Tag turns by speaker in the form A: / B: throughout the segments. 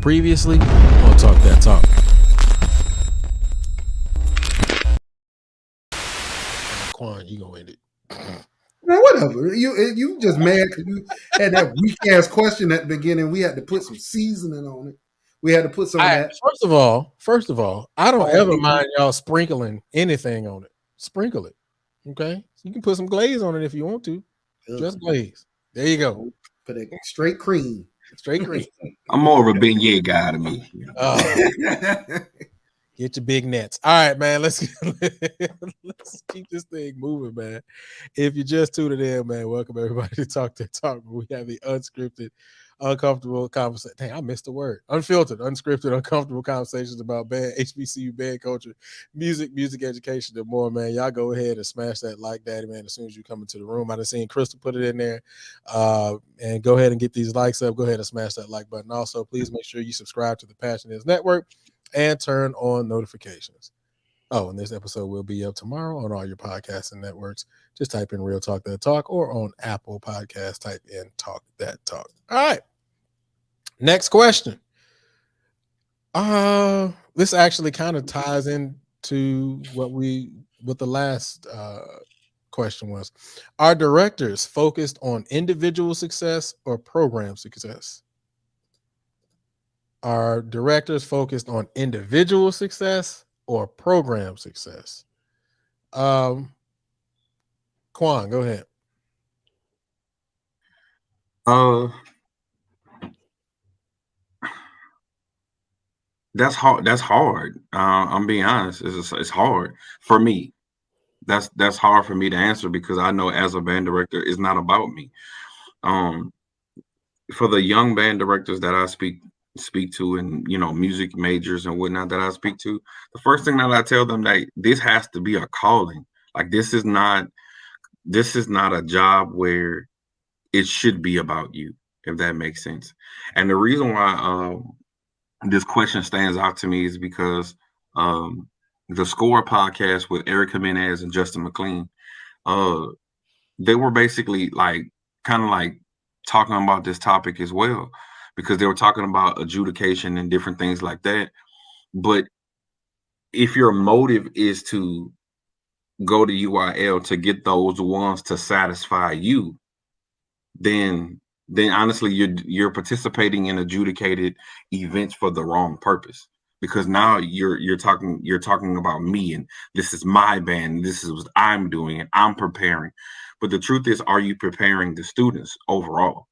A: previously on Talk That Talk. Quan, you gonna end it.
B: Man, whatever. You just mad because you had that weak ass question at the beginning. We had to put some seasoning on it. We had to put some of that.
A: First of all, I don't ever mind y'all sprinkling anything on it. Sprinkle it. Okay? You can put some glaze on it if you want to. Just glaze. There you go.
B: Put it straight cream.
A: Straight cream.
C: I'm more of a beignet guy to me.
A: Get your big nets. All right, man. Let's keep this thing moving, man. If you just tuned in, man, welcome everybody to Talk That Talk. We have the unscripted, uncomfortable conversation. Dang, I missed the word. Unfiltered, unscripted, uncomfortable conversations about band, HBCU band culture, music education, and more, man. Y'all go ahead and smash that like daddy, man, as soon as you come into the room. I done seen Crystal put it in there. And go ahead and get these likes up. Go ahead and smash that like button. Also, please make sure you subscribe to the Passion Is Network and turn on notifications. Oh, and this episode will be up tomorrow on all your podcasting networks. Just type in Real Talk That Talk, or on Apple Podcasts, type in Talk That Talk. All right. Next question. This actually kind of ties into what the last question was. Are directors focused on individual success or program success? Are directors focused on individual success or program success? Quan, go ahead.
C: That's hard. That's hard. I'm being honest. It's hard for me. That's hard for me to answer because I know as a band director, it's not about me. For the young band directors that I speak to, and music majors and whatnot that I speak to, the first thing that I tell them, that this has to be a calling. Like this is not a job where it should be about you, if that makes sense. And the reason why this question stands out to me is because the Score podcast with Erica Menez and Justin McLean, they were basically kind of talking about this topic as well, because they were talking about adjudication and different things like that. But if your motive is to go to UIL to get those ones to satisfy you, then honestly you're participating in adjudicated events for the wrong purpose, because now you're talking about me, and this is my band, and this is what I'm doing, and I'm preparing. But the truth is, are you preparing the students overall?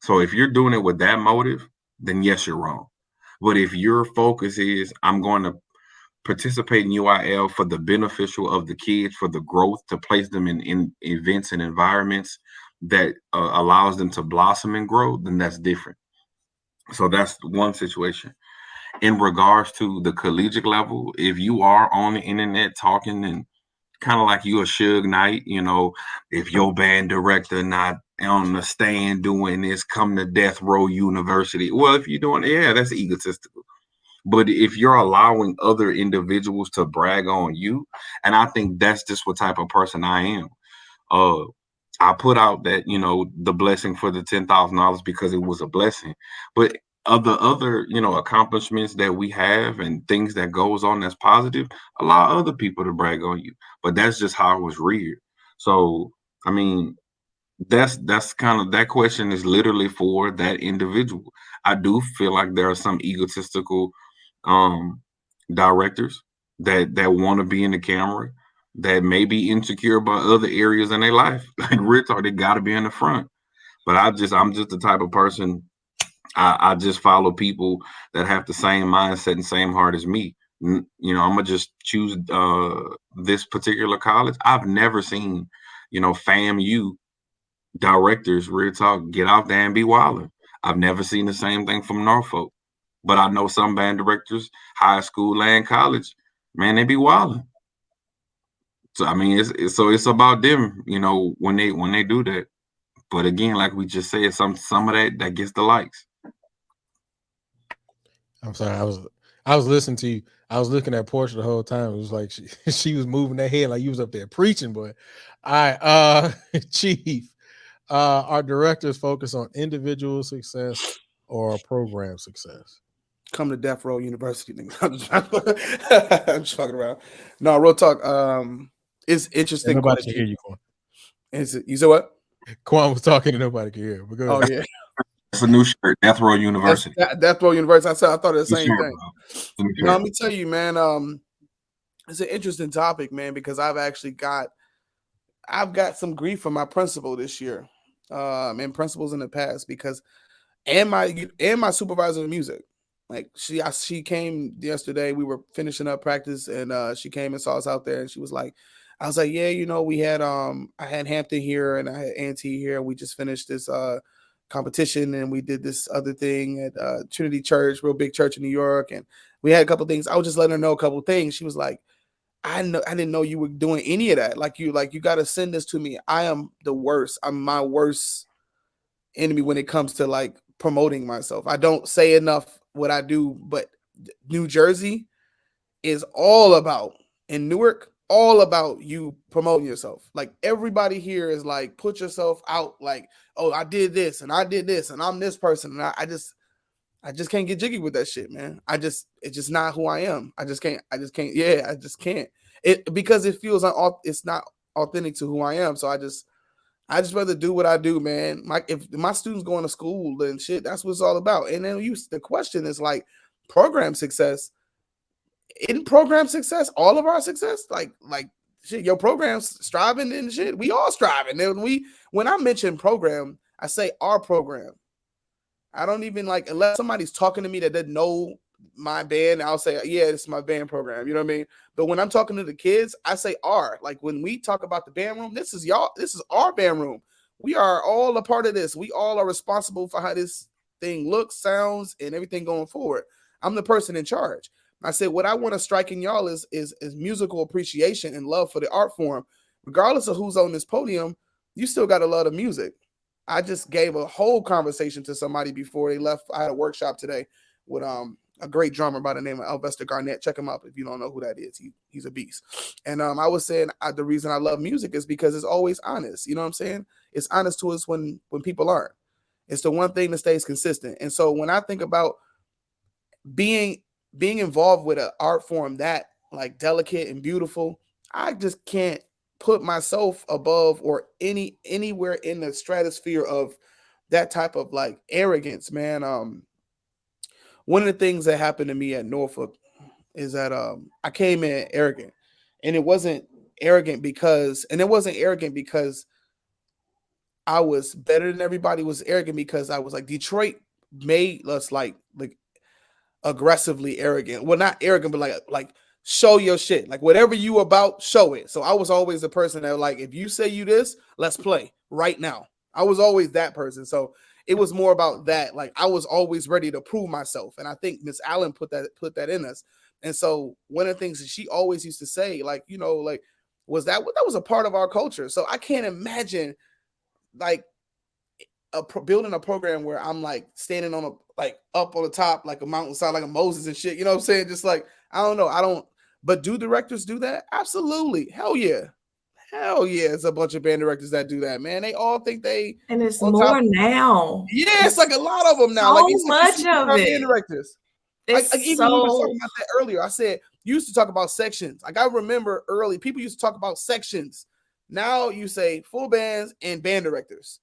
C: So if you're doing it with that motive, then yes, you're wrong. But if your focus is, I'm going to participate in UIL for the beneficial of the kids, for the growth, to place them in events and environments that allows them to blossom and grow, then that's different. So that's one situation. In regards to the collegiate level, if you are on the internet talking and kind of like you a Suge Knight, if your band director not on the stand doing this, come to Death Row University. Well, if you're doing, yeah, that's egotistical. But if you're allowing other individuals to brag on you, and I think that's just what type of person I am. I put out that, the blessing for the $10,000 because it was a blessing. But other, accomplishments that we have and things that goes on that's positive, allow other people to brag on you. But that's just how I was reared. So, I mean, that's kind of, that question is literally for that individual. I do feel like there are some egotistical directors that want to be in the camera, that may be insecure about other areas in their life. Like real talk, they got to be in the front. But I'm just the type of person. I just follow people that have the same mindset and same heart as me. I'm gonna just choose this particular college. I've never seen, FAMU directors, real talk, get out there and be wilding. I've never seen the same thing from Norfolk. But I know some band directors, high school and college, man, they be wilding. So I mean, it's about them, when they do that. But again, like we just said, some of that gets the likes.
A: I'm sorry, I was listening to you. I was looking at Portia the whole time. It was like she was moving that head like you was up there preaching, boy. All right, Chief. Our directors focus on individual success or program success?
D: come to Death Row University. I'm just fucking around. No, real talk. It's interesting.
A: And nobody
D: question.
A: can hear you, Quan.
D: Is it? You said what?
A: Quan was talking and nobody could hear. But go ahead.
D: Oh yeah,
C: It's a new shirt, Death Row University.
D: Death Row University. I thought the same
C: Sure,
D: thing.
C: bro.
D: You know, let me tell you, man. It's an interesting topic, man, because I've got some grief from my principal this year, and principals in the past because, and my supervisor of music. Like she came yesterday. We were finishing up practice, and she came and saw us out there, and she was like, I was like, yeah, you know, we had I had Hampton here and I had Auntie here, and we just finished this competition, and we did this other thing at Trinity Church, real big church in New York, and we had a couple things. I was just letting her know a couple things. She was like, I didn't know you were doing any of that. Like you got to send this to me. I am the worst. I'm my worst enemy when it comes to like promoting myself. I don't say enough what I do, but New Jersey is all about, in Newark, all about you promoting yourself. Like everybody here is like, put yourself out. Like, oh, I did this and I did this and I'm this person. And I just can't get jiggy with that shit, man. It's just not who I am. I just can't. Yeah, I just can't. It because it feels it's not authentic to who I am. So I just rather do what I do, man. If my students going to school, then shit, that's what it's all about. And then the question is like program success. In program success, all of our success, like shit, your program's striving and shit. We all striving. And when I mention program, I say our program. I don't even like, unless somebody's talking to me that doesn't know my band, I'll say, yeah, it's my band program. You know what I mean? But when I'm talking to the kids, I say our. Like when we talk about the band room, this is our band room. We are all a part of this. We all are responsible for how this thing looks, sounds, and everything going forward. I'm the person in charge. I said, what I want to strike in y'all is musical appreciation and love for the art form. Regardless of who's on this podium, you still got to love the music. I just gave a whole conversation to somebody before they left. I had a workshop today with a great drummer by the name of Elvester Garnett. Check him out if you don't know who that is. He's a beast. And I was saying the reason I love music is because it's always honest. You know what I'm saying? It's honest to us when people aren't. It's the one thing that stays consistent. And so when I think about being involved with an art form that like delicate and beautiful, I just can't put myself above or anywhere in the stratosphere of that type of like arrogance, man. One of the things that happened to me at Norfolk is that I came in arrogant, and it wasn't arrogant because I was better than everybody. It was arrogant because I was like, Detroit made us like aggressively arrogant. Well, not arrogant, but like show your shit. Like whatever you about, show it. So I was always the person that like, if you say you this, let's play right now. I was always that person. So it was more about that. Like I was always ready to prove myself. And I think Miss Allen put that in us. And so one of the things that she always used to say, like, you know, like was that was a part of our culture. So I can't imagine like building a program where I'm like standing on up on the top, like a mountainside, like a Moses and shit. You know what I'm saying? Just like, I don't know. But do directors do that? Absolutely. Hell yeah. It's a bunch of band directors that do that, man. They all think they,
E: and it's more now.
D: Yeah, it's like a lot of them now.
E: So
D: like
E: much of it.
D: Band directors.
E: It's
D: even we were talking about that earlier. I said you used to talk about sections. Like I remember early, people used to talk about sections. Now you say full bands and band directors.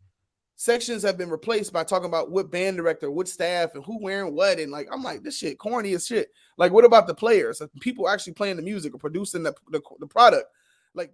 D: Sections have been replaced by talking about what band director, what staff, and who wearing what. And like, I'm like, this shit corny as shit. Like, what about the players? Like, people actually playing the music or producing the product? Like,